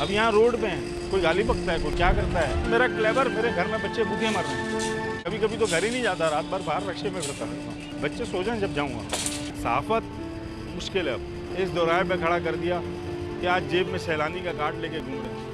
अब यहाँ रोड पे हैं, कोई गाली बकता है, कोई क्या करता है। मेरा क्लेवर, मेरे घर में बच्चे भूखे मर रहे हैं। कभी कभी तो घर ही नहीं जाता, रात भर बाहर रक्शे में फिरता रहता हूँ। बच्चे सो जाएं जब जाऊँगा। सहाफत मुश्किल है। अब इस दोराहे पे खड़ा कर दिया कि आज जेब में सैलानी का कार्ड लेके घूम रहे हैं।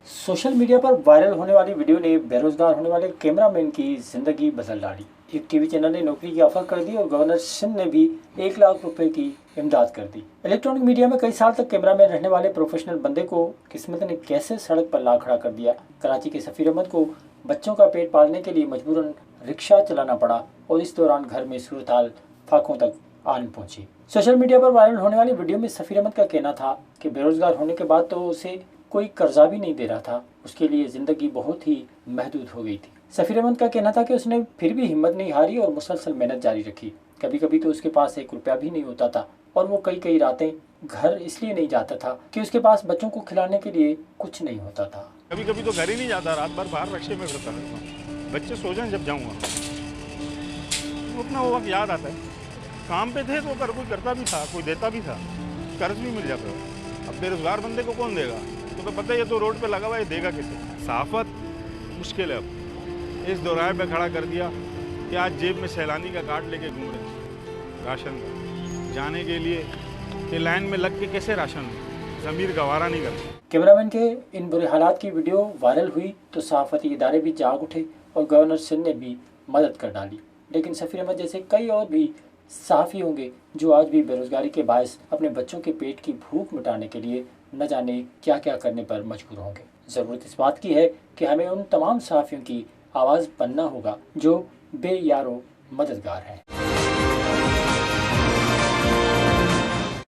सोशल मीडिया पर वायरल होने वाली वीडियो ने बेरोजगार होने वाले कैमरामैन की जिंदगी बदल डाली। एक टीवी चैनल ने नौकरी की ऑफर कर दी और गवर्नर सिंध ने भी 1 लाख रुपए की इमदाद कर दी। इलेक्ट्रॉनिक मीडिया में कई साल तक कैमरामैन रहने वाले प्रोफेशनल बंदे को किस्मत ने कैसे सड़क पर ला खड़ा कर दिया। कराची के सफीर अहमद को बच्चों का पेट पालने के लिए मजबूरन रिक्शा चलाना पड़ा और इस दौरान घर में सूरत हाल फाकों तक आन पहुंची। सोशल मीडिया पर वायरल होने वाली वीडियो में सफीर अहमद का कहना था कि बेरोजगार होने के बाद तो उसे कोई कर्जा भी नहीं दे रहा था, उसके लिए ज़िंदगी बहुत ही महदूद हो गई थी। सफीर अहमद का कहना था कि उसने फिर भी हिम्मत नहीं हारी और मुसलसल मेहनत जारी रखी। कभी कभी तो उसके पास 1 रुपया भी नहीं होता था और वो कई रातें घर इसलिए नहीं जाता था कि उसके पास बच्चों को खिलाने के लिए कुछ नहीं होता था। कभी कभी तो घर ही नहीं जाता, रात भर बाहर रक्शे में फिरता रहता हूँ। बच्चे सो जाएं जब जाऊँगा। अपना वो वक्त याद आता है, काम पे थे तो कर कोई करता भी था, कोई देता भी था, कर्ज भी मिल जाता था। अब बेरोजगार बंदे को कौन देगा? तो पता है ये तो रोड पे लगा हुआ है, देगा किसे? सहाफत मुश्किल है। अब इस दोराहे पे खड़ा कर दिया कि आज जेब में सैलानी का कार्ड लेके घूम रहे हैं राशन का। जाने के लिए कि लाइन में लग के कैसे राशन ज़मीर गवारा नहीं करते। कैमरामैन के इन बुरे हालात की वीडियो वायरल हुई तो सहाफती इदारे भी जाग उठे और गवर्नर सिंध ने भी मदद कर डाली। लेकिन सफीर अहमद जैसे कई और भी सहाफ़ी होंगे जो आज भी बेरोजगारी के बायस अपने बच्चों के पेट की भूख मिटाने के लिए न जाने क्या क्या करने पर मजबूर होंगे। ज़रूरत इस बात की है कि हमें उन तमाम सहाफ़ियों की आवाज़ बनना होगा जो बेयारो मददगार हैं।